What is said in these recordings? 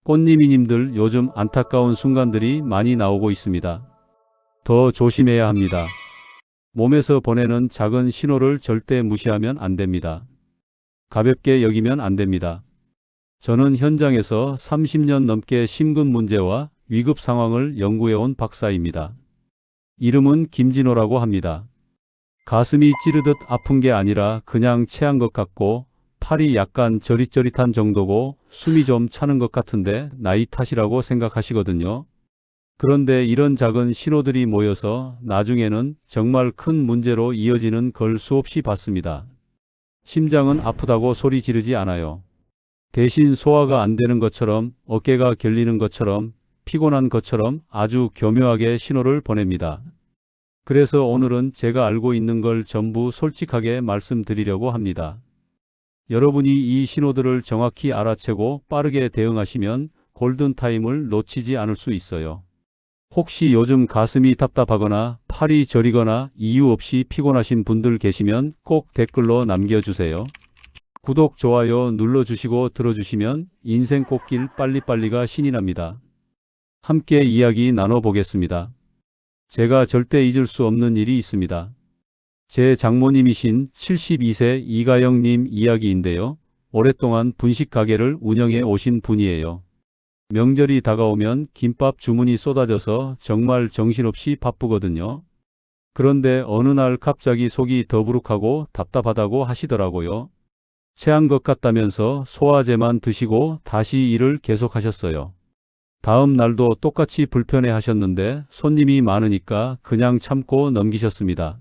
꽃님이님들 요즘 안타까운 순간들이 많이 나오고 있습니다. 더 조심해야 합니다. 몸에서 보내는 작은 신호를 절대 무시하면 안 됩니다. 가볍게 여기면 안 됩니다. 저는 현장에서 30년 넘게 심근 문제와 위급 상황을 연구해온 박사입니다. 이름은 김진호라고 합니다. 가슴이 찌르듯 아픈 게 아니라 그냥 체한 것 같고 팔이 약간 저릿저릿한 정도고 숨이 좀 차는 것 같은데 나이 탓이라고 생각하시거든요. 그런데 이런 작은 신호들이 모여서 나중에는 정말 큰 문제로 이어지는 걸 수없이 봤습니다. 심장은 아프다고 소리 지르지 않아요. 대신 소화가 안 되는 것처럼, 어깨가 결리는 것처럼, 피곤한 것처럼 아주 교묘하게 신호를 보냅니다. 그래서 오늘은 제가 알고 있는 걸 전부 솔직하게 말씀드리려고 합니다. 여러분이 이 신호들을 정확히 알아채고 빠르게 대응하시면 골든타임을 놓치지 않을 수 있어요. 혹시 요즘 가슴이 답답하거나 팔이 저리거나 이유 없이 피곤하신 분들 계시면 꼭 댓글로 남겨주세요. 구독, 좋아요 눌러주시고 들어주시면 인생 꽃길 빨리빨리가 신이 납니다. 함께 이야기 나눠보겠습니다. 제가 절대 잊을 수 없는 일이 있습니다. 제 장모님이신 72세 이가영님 이야기인데요. 오랫동안 분식 가게를 운영해 오신 분이에요. 명절이 다가오면 김밥 주문이 쏟아져서 정말 정신없이 바쁘거든요. 그런데 어느 날 갑자기 속이 더부룩하고 답답하다고 하시더라고요. 체한 것 같다면서 소화제만 드시고 다시 일을 계속하셨어요. 다음 날도 똑같이 불편해 하셨는데 손님이 많으니까 그냥 참고 넘기셨습니다.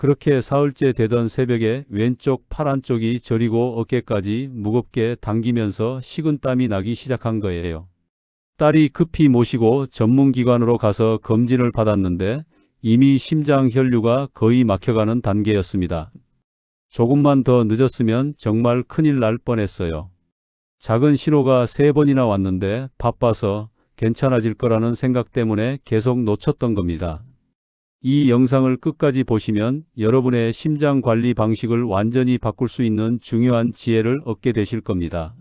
그렇게 사흘째 되던 새벽에 왼쪽 팔 안쪽이 저리고 어깨까지 무겁게 당기면서 식은땀이 나기 시작한 거예요. 딸이 급히 모시고 전문기관으로 가서 검진을 받았는데 이미 심장 혈류가 거의 막혀가는 단계였습니다. 조금만 더 늦었으면 정말 큰일 날 뻔했어요. 작은 신호가 3번이나 왔는데 바빠서 괜찮아질 거라는 생각 때문에 계속 놓쳤던 겁니다. 이 영상을 끝까지 보시면 여러분의 심장 관리 방식을 완전히 바꿀 수 있는 중요한 지혜를 얻게 되실 겁니다.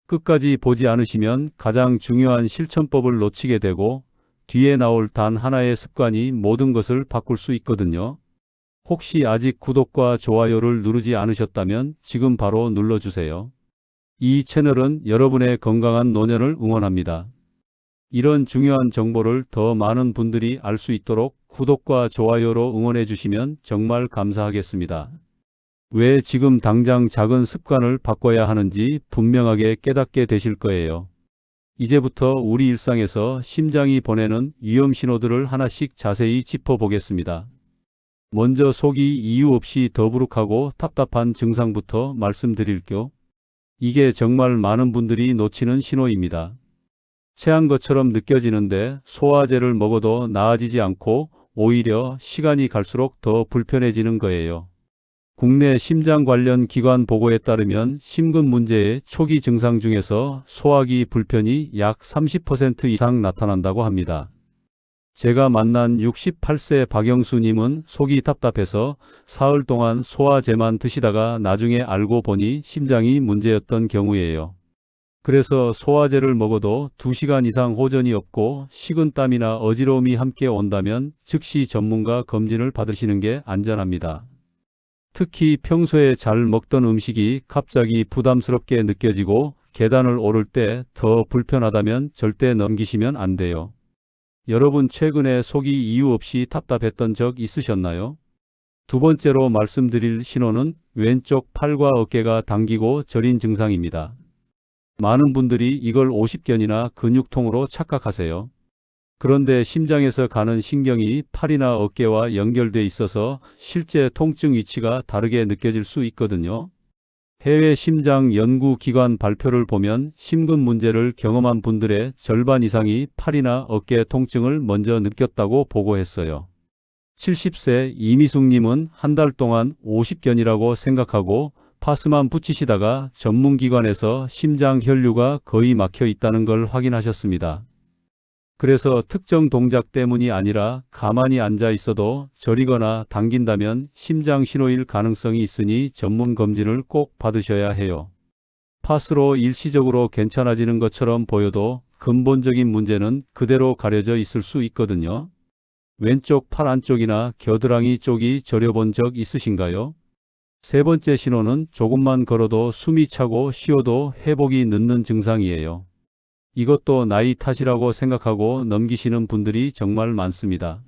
끝까지 보지 않으시면 가장 중요한 실천법을 놓치게 되고 뒤에 나올 단 하나의 습관이 모든 것을 바꿀 수 있거든요. 혹시 아직 구독과 좋아요를 누르지 않으셨다면 지금 바로 눌러주세요. 이 채널은 여러분의 건강한 노년을 응원합니다. 이런 중요한 정보를 더 많은 분들이 알 수 있도록 구독과 좋아요로 응원해 주시면 정말 감사하겠습니다. 왜 지금 당장 작은 습관을 바꿔야 하는지 분명하게 깨닫게 되실 거예요. 이제부터 우리 일상에서 심장이 보내는 위험 신호들을 하나씩 자세히 짚어보겠습니다. 먼저 속이 이유 없이 더부룩하고 답답한 증상부터 말씀드릴게요. 이게 정말 많은 분들이 놓치는 신호입니다. 체한 것처럼 느껴지는데 소화제를 먹어도 나아지지 않고 오히려 시간이 갈수록 더 불편해지는 거예요. 국내 심장 관련 기관 보고에 따르면 심근 문제의 초기 증상 중에서 소화기 불편이 약 30% 이상 나타난다고 합니다. 제가 만난 68세 박영수님은 속이 답답해서 사흘 동안 소화제만 드시다가 나중에 알고 보니 심장이 문제였던 경우예요. 그래서 소화제를 먹어도 2시간 이상 호전이 없고 식은땀이나 어지러움이 함께 온다면 즉시 전문가 검진을 받으시는 게 안전합니다. 특히 평소에 잘 먹던 음식이 갑자기 부담스럽게 느껴지고 계단을 오를 때 더 불편하다면 절대 넘기시면 안 돼요. 여러분 최근에 속이 이유 없이 답답했던 적 있으셨나요? 두 번째로 말씀드릴 신호는 왼쪽 팔과 어깨가 당기고 저린 증상입니다. 많은 분들이 이걸 오십견이나 근육통으로 착각하세요. 그런데 심장에서 가는 신경이 팔이나 어깨와 연결돼 있어서 실제 통증 위치가 다르게 느껴질 수 있거든요. 해외 심장 연구기관 발표를 보면 심근 문제를 경험한 분들의 절반 이상이 팔이나 어깨 통증을 먼저 느꼈다고 보고했어요. 70세 이미숙님은 한 달 동안 오십견이라고 생각하고 파스만 붙이시다가 전문기관에서 심장 혈류가 거의 막혀 있다는 걸 확인하셨습니다. 그래서 특정 동작 때문이 아니라 가만히 앉아 있어도 저리거나 당긴다면 심장 신호일 가능성이 있으니 전문 검진을 꼭 받으셔야 해요. 파스로 일시적으로 괜찮아지는 것처럼 보여도 근본적인 문제는 그대로 가려져 있을 수 있거든요. 왼쪽 팔 안쪽이나 겨드랑이 쪽이 저려본 적 있으신가요? 세 번째 신호는 조금만 걸어도 숨이 차고 쉬어도 회복이 늦는 증상이에요. 이것도 나이 탓이라고 생각하고 넘기시는 분들이 정말 많습니다.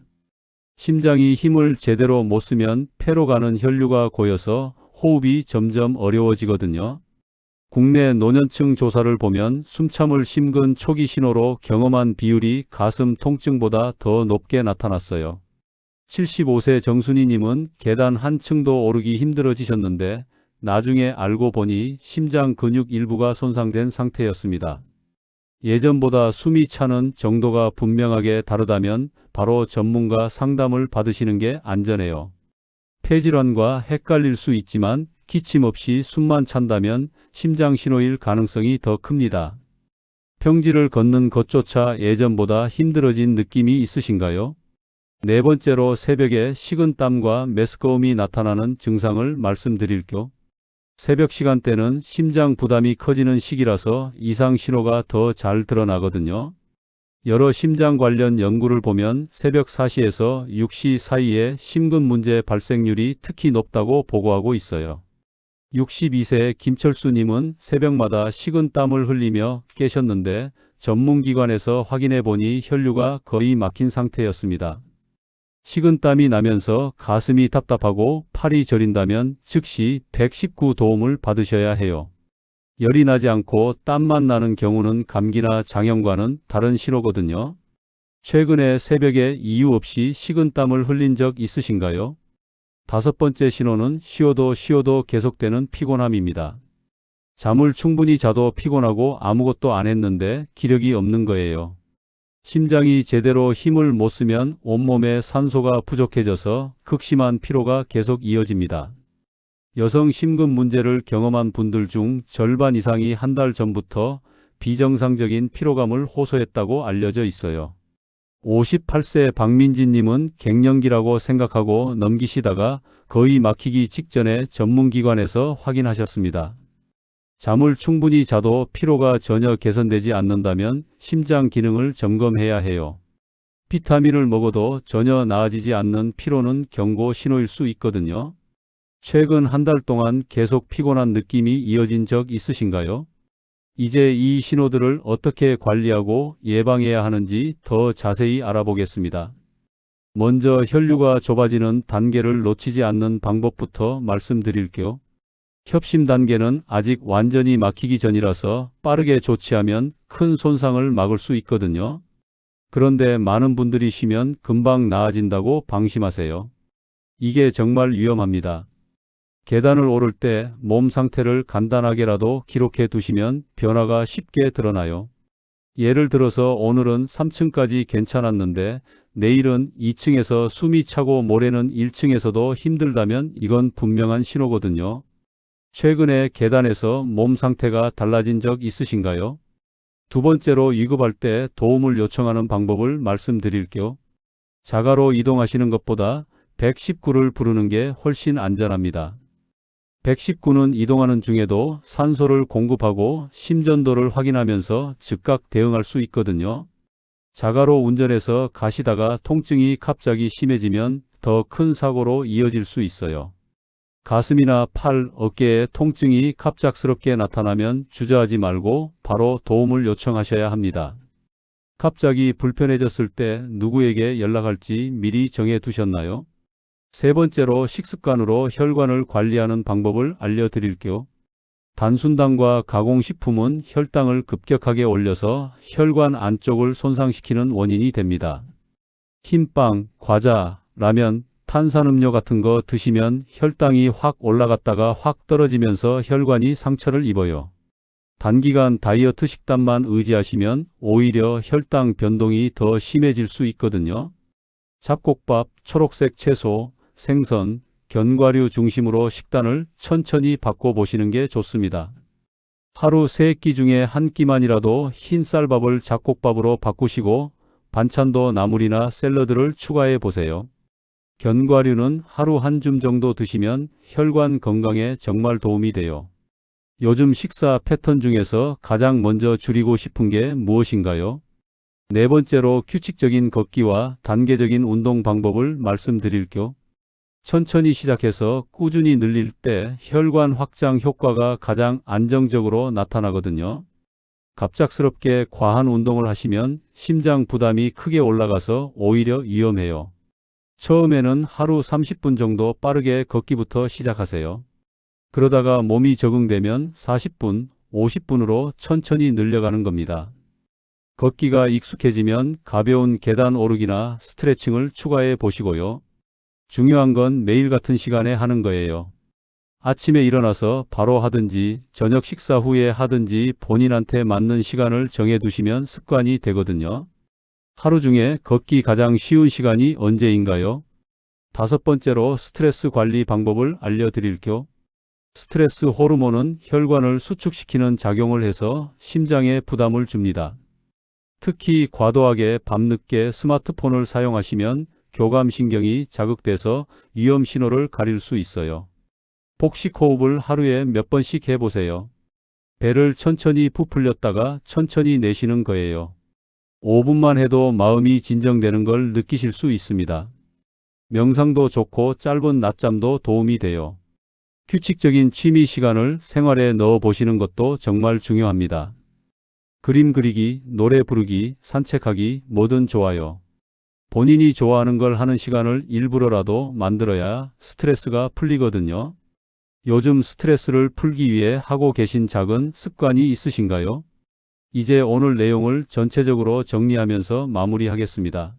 심장이 힘을 제대로 못 쓰면 폐로 가는 혈류가 고여서 호흡이 점점 어려워지거든요. 국내 노년층 조사를 보면 숨참을 심근 초기 신호로 경험한 비율이 가슴 통증보다 더 높게 나타났어요. 75세 정순희님은 계단 한 층도 오르기 힘들어지셨는데 나중에 알고 보니 심장 근육 일부가 손상된 상태였습니다. 예전보다 숨이 차는 정도가 분명하게 다르다면 바로 전문가 상담을 받으시는 게 안전해요. 폐질환과 헷갈릴 수 있지만 기침 없이 숨만 찬다면 심장 신호일 가능성이 더 큽니다. 평지를 걷는 것조차 예전보다 힘들어진 느낌이 있으신가요? 네 번째로 새벽에 식은땀과 메스꺼움이 나타나는 증상을 말씀드릴게요. 새벽 시간대는 심장 부담이 커지는 시기라서 이상 신호가 더 잘 드러나거든요. 여러 심장 관련 연구를 보면 새벽 4시에서 6시 사이에 심근 문제 발생률이 특히 높다고 보고하고 있어요. 62세 김철수님은 새벽마다 식은땀을 흘리며 깨셨는데 전문기관에서 확인해 보니 혈류가 거의 막힌 상태였습니다. 식은땀이 나면서 가슴이 답답하고 팔이 저린다면 즉시 119 도움을 받으셔야 해요. 열이 나지 않고 땀만 나는 경우는 감기나 장염과는 다른 신호거든요. 최근에 새벽에 이유 없이 식은땀을 흘린 적 있으신가요? 다섯 번째 신호는 쉬어도 계속되는 피곤함입니다. 잠을 충분히 자도 피곤하고 아무것도 안 했는데 기력이 없는 거예요. 심장이 제대로 힘을 못 쓰면 온몸에 산소가 부족해져서 극심한 피로가 계속 이어집니다. 여성 심근 문제를 경험한 분들 중 절반 이상이 한 달 전부터 비정상적인 피로감을 호소했다고 알려져 있어요. 58세 박민지님은 갱년기라고 생각하고 넘기시다가 거의 막히기 직전에 전문기관에서 확인하셨습니다. 잠을 충분히 자도 피로가 전혀 개선되지 않는다면 심장 기능을 점검해야 해요. 비타민을 먹어도 전혀 나아지지 않는 피로는 경고 신호일 수 있거든요. 최근 한 달 동안 계속 피곤한 느낌이 이어진 적 있으신가요? 이제 이 신호들을 어떻게 관리하고 예방해야 하는지 더 자세히 알아보겠습니다. 먼저 혈류가 좁아지는 단계를 놓치지 않는 방법부터 말씀드릴게요. 협심 단계는 아직 완전히 막히기 전이라서 빠르게 조치하면 큰 손상을 막을 수 있거든요. 그런데 많은 분들이 쉬면 금방 나아진다고 방심하세요. 이게 정말 위험합니다. 계단을 오를 때 몸 상태를 간단하게라도 기록해 두시면 변화가 쉽게 드러나요. 예를 들어서 오늘은 3층까지 괜찮았는데 내일은 2층에서 숨이 차고 모레는 1층에서도 힘들다면 이건 분명한 신호거든요. 최근에 계단에서 몸 상태가 달라진 적 있으신가요? 두 번째로 위급할 때 도움을 요청하는 방법을 말씀드릴게요. 자가로 이동하시는 것보다 119를 부르는 게 훨씬 안전합니다. 119는 이동하는 중에도 산소를 공급하고 심전도를 확인하면서 즉각 대응할 수 있거든요. 자가로 운전해서 가시다가 통증이 갑자기 심해지면 더 큰 사고로 이어질 수 있어요. 가슴이나 팔, 어깨에 통증이 갑작스럽게 나타나면 주저하지 말고 바로 도움을 요청하셔야 합니다. 갑자기 불편해졌을 때 누구에게 연락할지 미리 정해 두셨나요? 세 번째로 식습관으로 혈관을 관리하는 방법을 알려드릴게요. 단순당과 가공식품은 혈당을 급격하게 올려서 혈관 안쪽을 손상시키는 원인이 됩니다. 흰빵, 과자, 라면, 탄산음료 같은 거 드시면 혈당이 확 올라갔다가 확 떨어지면서 혈관이 상처를 입어요. 단기간 다이어트 식단만 의지하시면 오히려 혈당 변동이 더 심해질 수 있거든요. 잡곡밥, 초록색 채소, 생선, 견과류 중심으로 식단을 천천히 바꿔보시는 게 좋습니다. 하루 3끼 중에 한 끼만이라도 흰 쌀밥을 잡곡밥으로 바꾸시고 반찬도 나물이나 샐러드를 추가해 보세요. 견과류는 하루 한 줌 정도 드시면 혈관 건강에 정말 도움이 돼요. 요즘 식사 패턴 중에서 가장 먼저 줄이고 싶은 게 무엇인가요? 네 번째로 규칙적인 걷기와 단계적인 운동 방법을 말씀드릴게요. 천천히 시작해서 꾸준히 늘릴 때 혈관 확장 효과가 가장 안정적으로 나타나거든요. 갑작스럽게 과한 운동을 하시면 심장 부담이 크게 올라가서 오히려 위험해요. 처음에는 하루 30분 정도 빠르게 걷기부터 시작하세요. 그러다가 몸이 적응되면 40분, 50분으로 천천히 늘려가는 겁니다. 걷기가 익숙해지면 가벼운 계단 오르기나 스트레칭을 추가해 보시고요. 중요한 건 매일 같은 시간에 하는 거예요. 아침에 일어나서 바로 하든지 저녁 식사 후에 하든지 본인한테 맞는 시간을 정해 두시면 습관이 되거든요. 하루 중에 걷기 가장 쉬운 시간이 언제인가요? 다섯 번째로 스트레스 관리 방법을 알려드릴게요. 스트레스 호르몬은 혈관을 수축시키는 작용을 해서 심장에 부담을 줍니다. 특히 과도하게 밤늦게 스마트폰을 사용하시면 교감신경이 자극돼서 위험 신호를 가릴 수 있어요. 복식 호흡을 하루에 몇 번씩 해보세요. 배를 천천히 부풀렸다가 천천히 내쉬는 거예요. 5분만 해도 마음이 진정되는 걸 느끼실 수 있습니다. 명상도 좋고 짧은 낮잠도 도움이 돼요. 규칙적인 취미 시간을 생활에 넣어 보시는 것도 정말 중요합니다. 그림 그리기, 노래 부르기, 산책하기 뭐든 좋아요. 본인이 좋아하는 걸 하는 시간을 일부러라도 만들어야 스트레스가 풀리거든요. 요즘 스트레스를 풀기 위해 하고 계신 작은 습관이 있으신가요? 이제 오늘 내용을 전체적으로 정리하면서 마무리하겠습니다.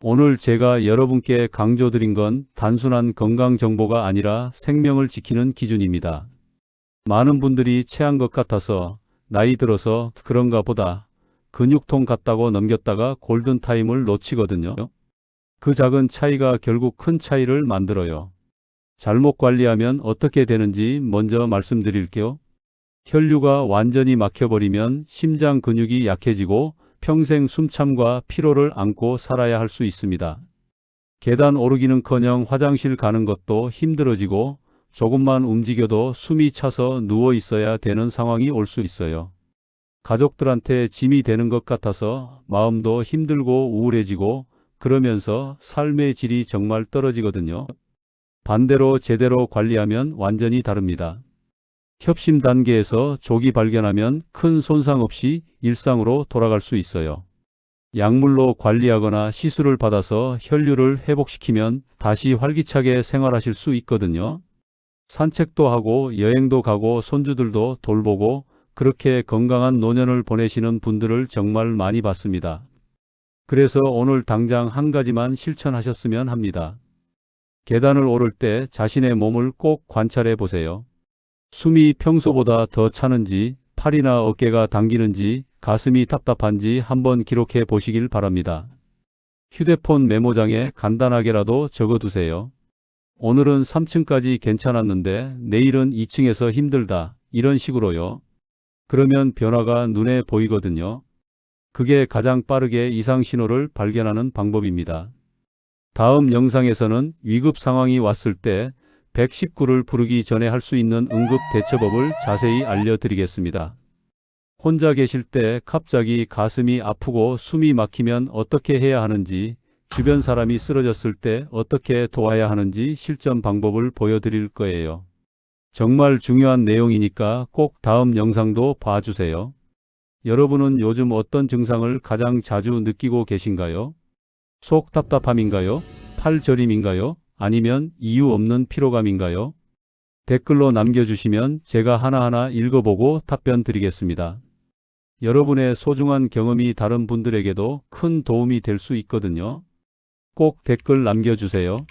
오늘 제가 여러분께 강조드린 건 단순한 건강 정보가 아니라 생명을 지키는 기준입니다. 많은 분들이 체한 것 같아서 나이 들어서 그런가 보다 근육통 같다고 넘겼다가 골든타임을 놓치거든요. 그 작은 차이가 결국 큰 차이를 만들어요. 잘못 관리하면 어떻게 되는지 먼저 말씀드릴게요. 혈류가 완전히 막혀버리면 심장 근육이 약해지고 평생 숨참과 피로를 안고 살아야 할 수 있습니다. 계단 오르기는커녕 화장실 가는 것도 힘들어지고 조금만 움직여도 숨이 차서 누워 있어야 되는 상황이 올 수 있어요. 가족들한테 짐이 되는 것 같아서 마음도 힘들고 우울해지고 그러면서 삶의 질이 정말 떨어지거든요. 반대로 제대로 관리하면 완전히 다릅니다. 협심 단계에서 조기 발견하면 큰 손상 없이 일상으로 돌아갈 수 있어요. 약물로 관리하거나 시술을 받아서 혈류를 회복시키면 다시 활기차게 생활하실 수 있거든요. 산책도 하고 여행도 가고 손주들도 돌보고 그렇게 건강한 노년을 보내시는 분들을 정말 많이 봤습니다. 그래서 오늘 당장 한 가지만 실천하셨으면 합니다. 계단을 오를 때 자신의 몸을 꼭 관찰해 보세요. 숨이 평소보다 더 차는지, 팔이나 어깨가 당기는지, 가슴이 답답한지 한번 기록해 보시길 바랍니다. 휴대폰 메모장에 간단하게라도 적어두세요. 오늘은 3층까지 괜찮았는데 내일은 2층에서 힘들다. 이런 식으로요. 그러면 변화가 눈에 보이거든요. 그게 가장 빠르게 이상 신호를 발견하는 방법입니다. 다음 영상에서는 위급 상황이 왔을 때 119를 부르기 전에 할 수 있는 응급 대처법을 자세히 알려드리겠습니다. 혼자 계실 때 갑자기 가슴이 아프고 숨이 막히면 어떻게 해야 하는지, 주변 사람이 쓰러졌을 때 어떻게 도와야 하는지 실전 방법을 보여드릴 거예요. 정말 중요한 내용이니까 꼭 다음 영상도 봐주세요. 여러분은 요즘 어떤 증상을 가장 자주 느끼고 계신가요? 속 답답함인가요? 팔 저림인가요? 아니면 이유 없는 피로감인가요? 댓글로 남겨주시면 제가 하나하나 읽어보고 답변 드리겠습니다. 여러분의 소중한 경험이 다른 분들에게도 큰 도움이 될 수 있거든요. 꼭 댓글 남겨주세요.